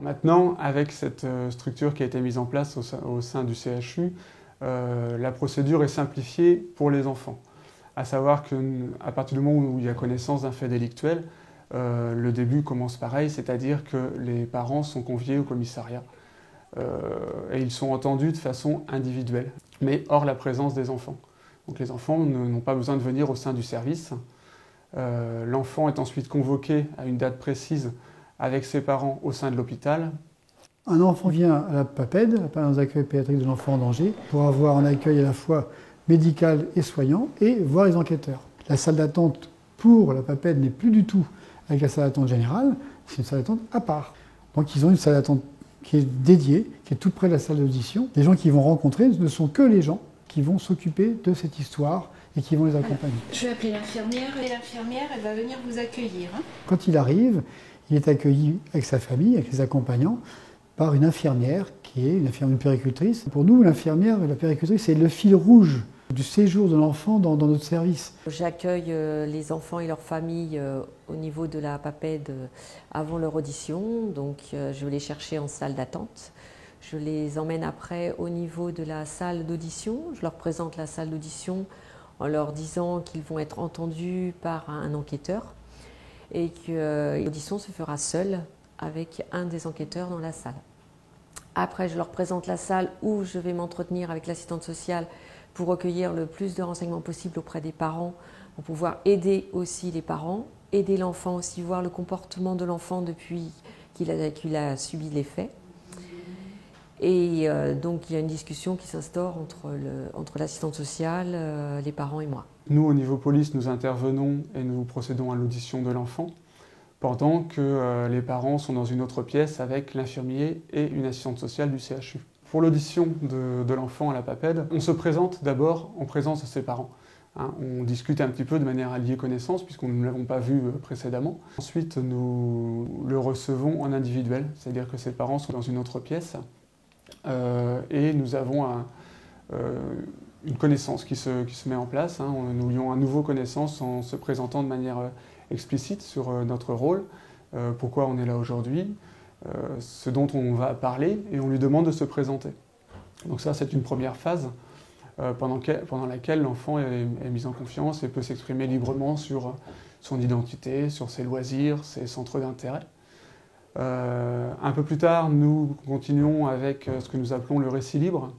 Maintenant, avec cette structure qui a été mise en place au sein du CHU, la procédure est simplifiée pour les enfants. À savoir qu'à partir du moment où il y a connaissance d'un fait délictuel, le début commence pareil, c'est-à-dire que les parents sont conviés au commissariat et ils sont entendus de façon individuelle, mais hors la présence des enfants. Donc les enfants n'ont pas besoin de venir au sein du service. L'enfant est ensuite convoqué à une date précise avec ses parents au sein de l'hôpital. Un enfant vient à la PAPED, la permanence d'accueil pédiatrique de l'enfant en danger, pour avoir un accueil à la fois médical et soignant et voir les enquêteurs. La salle d'attente pour la PAPED n'est plus du tout avec la salle d'attente générale, c'est une salle d'attente à part. Donc ils ont une salle d'attente qui est dédiée, qui est toute près de la salle d'audition. Les gens qu'ils vont rencontrer ne sont que les gens qui vont s'occuper de cette histoire et qui vont les accompagner. Je vais appeler l'infirmière et l'infirmière elle va venir vous accueillir. Quand il arrive, il est accueilli avec sa famille, avec les accompagnants, par une infirmière qui est une infirmière puéricultrice. Pour nous, l'infirmière et la puéricultrice, c'est le fil rouge du séjour de l'enfant dans notre service. J'accueille les enfants et leurs familles au niveau de la PAPED avant leur audition, donc je vais les chercher en salle d'attente. Je les emmène après au niveau de la salle d'audition. Je leur présente la salle d'audition en leur disant qu'ils vont être entendus par un enquêteur et que l'audition se fera seule avec un des enquêteurs dans la salle. Après, je leur présente la salle où je vais m'entretenir avec l'assistante sociale pour recueillir le plus de renseignements possible auprès des parents, pour pouvoir aider aussi les parents, aider l'enfant aussi, voir le comportement de l'enfant depuis qu'il a subi les faits. Et donc il y a une discussion qui s'instaure entre l'assistante sociale, les parents et moi. Nous, au niveau police, nous intervenons et nous procédons à l'audition de l'enfant, pendant que les parents sont dans une autre pièce avec l'infirmier et une assistante sociale du CHU. Pour l'audition de l'enfant à la PAPED, on se présente d'abord en présence de ses parents. On discute un petit peu de manière à lier connaissance, puisqu'on ne l'avons pas vu précédemment. Ensuite, nous le recevons en individuel, c'est-à-dire que ses parents sont dans une autre pièce, et nous avons une connaissance qui se met en place. Nous lions à nouveau connaissance en se présentant de manière explicite sur notre rôle, pourquoi on est là aujourd'hui, ce dont on va parler, et on lui demande de se présenter. Donc ça, c'est une première phase pendant laquelle l'enfant est mis en confiance et peut s'exprimer librement sur son identité, sur ses loisirs, ses centres d'intérêt. Un peu plus tard, nous continuons avec ce que nous appelons le récit libre,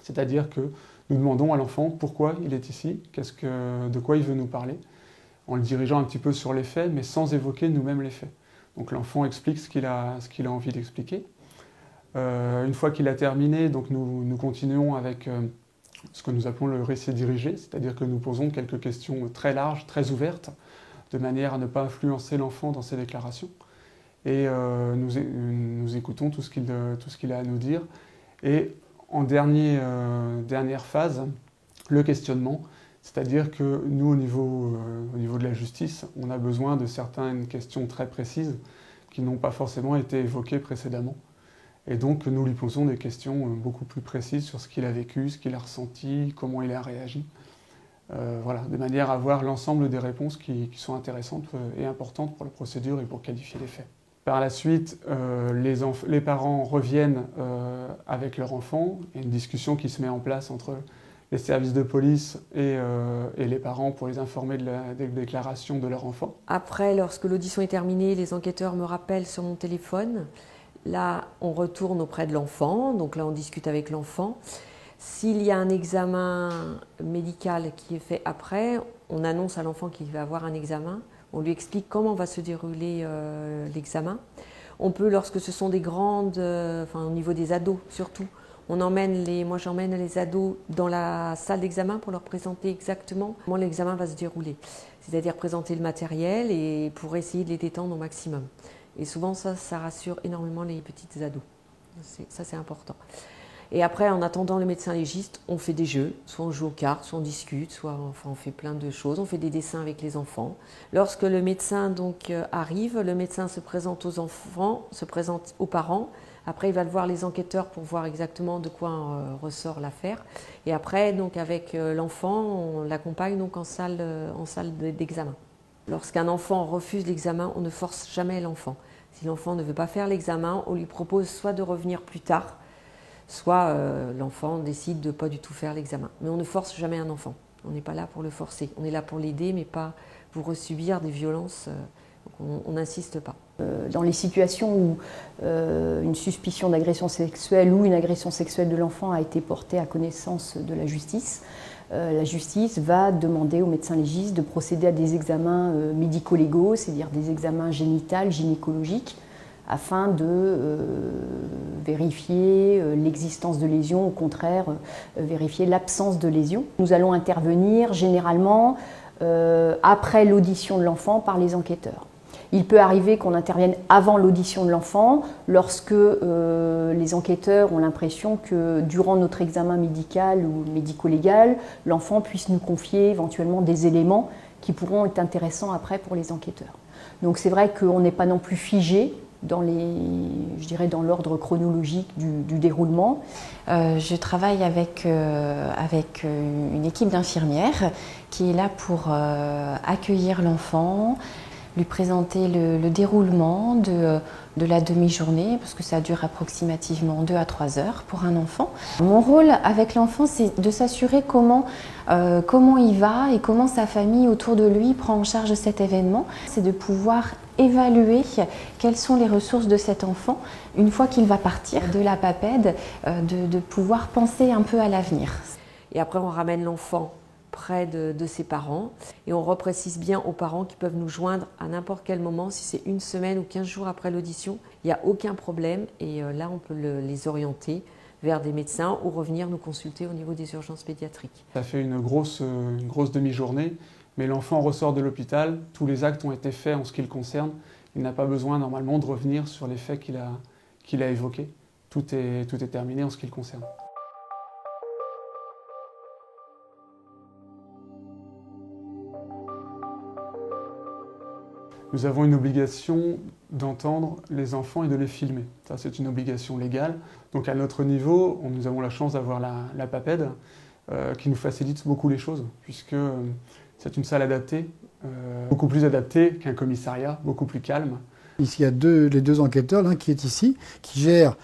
c'est-à-dire que nous demandons à l'enfant pourquoi il est ici, de quoi il veut nous parler, en le dirigeant un petit peu sur les faits, mais sans évoquer nous-mêmes les faits. Donc l'enfant explique ce qu'il a envie d'expliquer. Une fois qu'il a terminé, donc nous continuons avec ce que nous appelons le récit dirigé, c'est-à-dire que nous posons quelques questions très larges, très ouvertes, de manière à ne pas influencer l'enfant dans ses déclarations. Et nous écoutons tout ce qu'il a à nous dire. Et en dernière phase, le questionnement, c'est-à-dire que nous, au niveau de la justice, on a besoin de certaines questions très précises qui n'ont pas forcément été évoquées précédemment. Et donc, nous lui posons des questions beaucoup plus précises sur ce qu'il a vécu, ce qu'il a ressenti, comment il a réagi. Voilà, de manière à avoir l'ensemble des réponses qui sont intéressantes et importantes pour la procédure et pour qualifier les faits. Par la suite, les parents reviennent avec leur enfant. Il y a une discussion qui se met en place entre les services de police et les parents pour les informer des déclarations de leur enfant. Après, lorsque l'audition est terminée, les enquêteurs me rappellent sur mon téléphone. Là, on retourne auprès de l'enfant, donc là on discute avec l'enfant. S'il y a un examen médical qui est fait après, on annonce à l'enfant qu'il va avoir un examen. On lui explique comment va se dérouler l'examen. On peut, lorsque ce sont des grandes, au niveau des ados surtout, moi j'emmène les ados dans la salle d'examen pour leur présenter exactement comment l'examen va se dérouler. C'est-à-dire présenter le matériel et pour essayer de les détendre au maximum. Et souvent ça rassure énormément les petites ados. Ça c'est important. Et après, en attendant le médecin légiste, on fait des jeux. Soit on joue aux cartes, soit on discute, on fait plein de choses. On fait des dessins avec les enfants. Lorsque le médecin arrive, le médecin se présente aux enfants, se présente aux parents. Après, il va voir les enquêteurs pour voir exactement de quoi ressort l'affaire. Et après, donc, avec l'enfant, on l'accompagne donc en salle d'examen. Lorsqu'un enfant refuse l'examen, on ne force jamais l'enfant. Si l'enfant ne veut pas faire l'examen, on lui propose soit de revenir plus tard, soit l'enfant décide de ne pas du tout faire l'examen. Mais on ne force jamais un enfant. On n'est pas là pour le forcer. On est là pour l'aider, mais pas pour subir des violences. On n'insiste pas. Dans les situations où une suspicion d'agression sexuelle ou une agression sexuelle de l'enfant a été portée à connaissance de la justice va demander au médecin légiste de procéder à des examens médico-légaux, c'est-à-dire des examens génitals, gynécologiques, afin de vérifier l'existence de lésions, au contraire, vérifier l'absence de lésions. Nous allons intervenir généralement après l'audition de l'enfant par les enquêteurs. Il peut arriver qu'on intervienne avant l'audition de l'enfant, lorsque les enquêteurs ont l'impression que durant notre examen médical ou médico-légal, l'enfant puisse nous confier éventuellement des éléments qui pourront être intéressants après pour les enquêteurs. Donc c'est vrai qu'on n'est pas non plus figé dans l'ordre chronologique du déroulement. Je travaille avec une équipe d'infirmières qui est là pour accueillir l'enfant, lui présenter le déroulement de la demi-journée, parce que ça dure approximativement 2 à 3 heures pour un enfant. Mon rôle avec l'enfant, c'est de s'assurer comment il va et comment sa famille autour de lui prend en charge cet événement. C'est de pouvoir évaluer quelles sont les ressources de cet enfant une fois qu'il va partir de la PAPED, de pouvoir penser un peu à l'avenir. Et après, on ramène l'enfant près de ses parents et on reprécise bien aux parents qui peuvent nous joindre à n'importe quel moment, si c'est 1 semaine ou 15 jours après l'audition, il n'y a aucun problème et là on peut les orienter vers des médecins ou revenir nous consulter au niveau des urgences pédiatriques. Ça fait une grosse demi-journée, mais l'enfant ressort de l'hôpital, tous les actes ont été faits en ce qui le concerne, il n'a pas besoin normalement de revenir sur les faits qu'il a évoqués, tout est terminé en ce qui le concerne. Nous avons une obligation d'entendre les enfants et de les filmer. Ça, c'est une obligation légale. Donc à notre niveau, nous avons la chance d'avoir la PAPED qui nous facilite beaucoup les choses, puisque c'est une salle adaptée, beaucoup plus adaptée qu'un commissariat, beaucoup plus calme. Ici, il y a les 2 enquêteurs, l'un qui est ici, qui gère,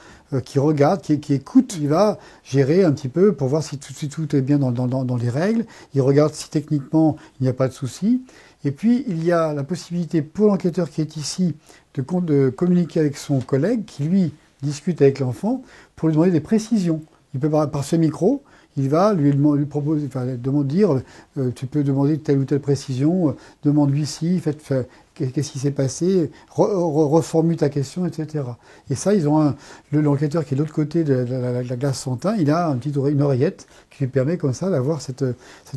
qui regarde, qui écoute. Il va gérer un petit peu pour voir si tout est bien dans les règles. Il regarde si techniquement il n'y a pas de souci. Et puis, il y a la possibilité pour l'enquêteur qui est ici de communiquer avec son collègue qui, lui, discute avec l'enfant pour lui demander des précisions. Il peut, par ce micro, il va lui proposer, dire tu peux demander telle ou telle précision, demande-lui si, qu'est-ce qui s'est passé, reformule ta question, etc. Et ça, ils ont l'enquêteur qui est de l'autre côté de la glace Santin, il a une oreillette qui lui permet comme ça d'avoir cette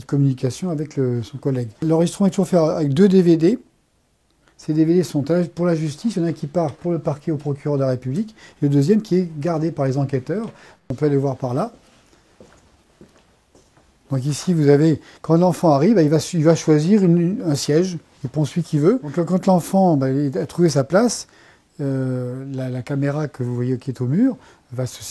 communication avec son collègue. L'enregistrement est toujours fait avec 2 DVD. Ces DVD sont pour la justice, il y en a un qui part pour le parquet au procureur de la République, et le deuxième qui est gardé par les enquêteurs. On peut aller voir par là. Donc ici, vous avez, quand l'enfant arrive, il va choisir un siège, il prend celui qu'il veut. Donc quand l'enfant a trouvé sa place, la caméra que vous voyez qui est au mur va se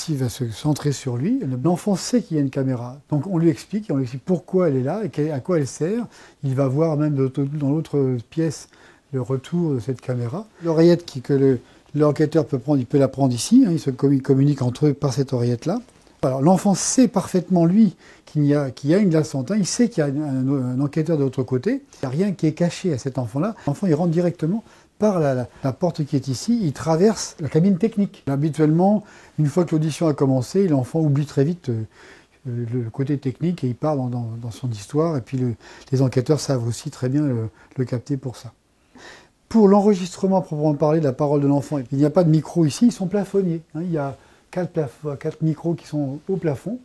centrer sur lui. L'enfant sait qu'il y a une caméra. Donc on lui explique pourquoi elle est là et à quoi elle sert. Il va voir même dans l'autre pièce le retour de cette caméra. L'oreillette que l'enquêteur peut prendre, il peut la prendre ici. Ils communiquent entre eux par cette oreillette-là. Alors l'enfant sait parfaitement, lui, qu'il y a une glace Santin, il sait qu'il y a un enquêteur de l'autre côté. Il n'y a rien qui est caché à cet enfant-là. L'enfant, il rentre directement par la porte qui est ici, il traverse la cabine technique. Habituellement, une fois que l'audition a commencé, l'enfant oublie très vite le côté technique et il part dans son histoire. Et puis les enquêteurs savent aussi très bien le capter pour ça. Pour l'enregistrement proprement parler de la parole de l'enfant, il n'y a pas de micro ici, ils sont plafonniers. Il y a 4 micros qui sont au plafond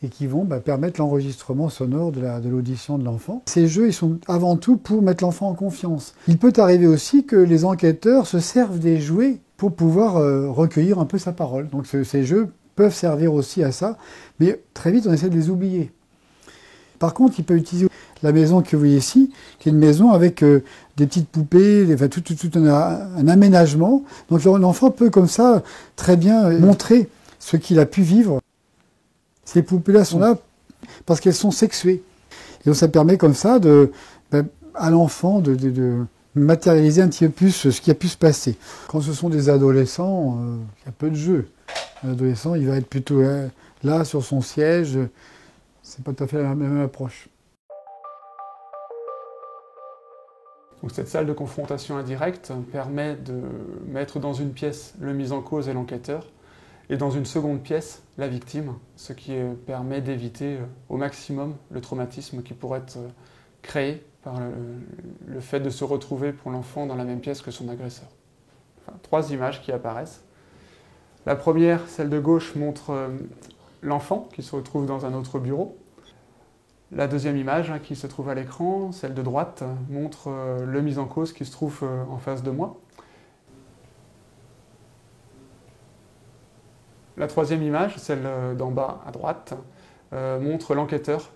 et qui vont permettre l'enregistrement sonore de l'audition de l'enfant. Ces jeux, ils sont avant tout pour mettre l'enfant en confiance. Il peut arriver aussi que les enquêteurs se servent des jouets pour pouvoir recueillir un peu sa parole. Donc ces jeux peuvent servir aussi à ça, mais très vite on essaie de les oublier. Par contre, il peut utiliser la maison que vous voyez ici, qui est une maison avec des petites poupées, tout un aménagement. Donc l'enfant peut comme ça très bien montrer ce qu'il a pu vivre. Ces poupées-là sont là parce qu'elles sont sexuées. Et donc ça permet comme ça à l'enfant de matérialiser un petit peu plus ce qui a pu se passer. Quand ce sont des adolescents, il y a peu de jeu. L'adolescent, il va être plutôt là, sur son siège. C'est pas tout à fait la même approche. Donc cette salle de confrontation indirecte permet de mettre dans une pièce le mis en cause et l'enquêteur, et dans une seconde pièce, la victime, ce qui permet d'éviter au maximum le traumatisme qui pourrait être créé par le fait de se retrouver pour l'enfant dans la même pièce que son agresseur. Enfin, 3 images qui apparaissent. La première, celle de gauche, montre l'enfant qui se retrouve dans un autre bureau. La deuxième image qui se trouve à l'écran, celle de droite, montre le mis en cause qui se trouve en face de moi. La troisième image, celle d'en bas à droite, montre l'enquêteur.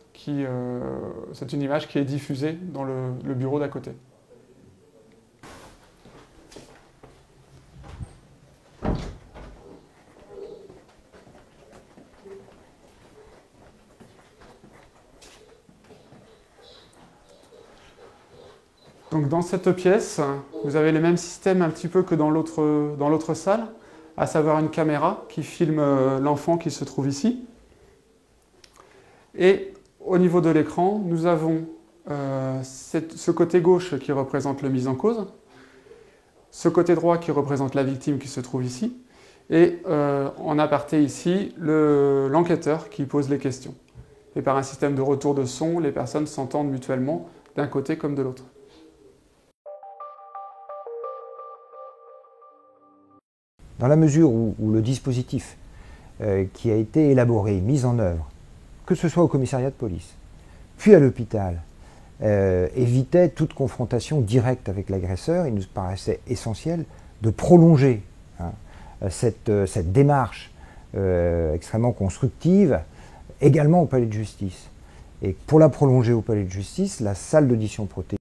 C'est une image qui est diffusée dans le bureau d'à côté. Donc dans cette pièce, vous avez les mêmes systèmes un petit peu que dans l'autre salle, à savoir une caméra qui filme l'enfant qui se trouve ici. Et au niveau de l'écran, nous avons ce côté gauche qui représente le mis en cause, ce côté droit qui représente la victime qui se trouve ici, et en aparté ici, l'enquêteur qui pose les questions. Et par un système de retour de son, les personnes s'entendent mutuellement d'un côté comme de l'autre. Dans la mesure où le dispositif qui a été élaboré, mis en œuvre, que ce soit au commissariat de police, puis à l'hôpital, évitait toute confrontation directe avec l'agresseur, il nous paraissait essentiel de prolonger cette démarche extrêmement constructive également au palais de justice. Et pour la prolonger au palais de justice, la salle d'audition protégée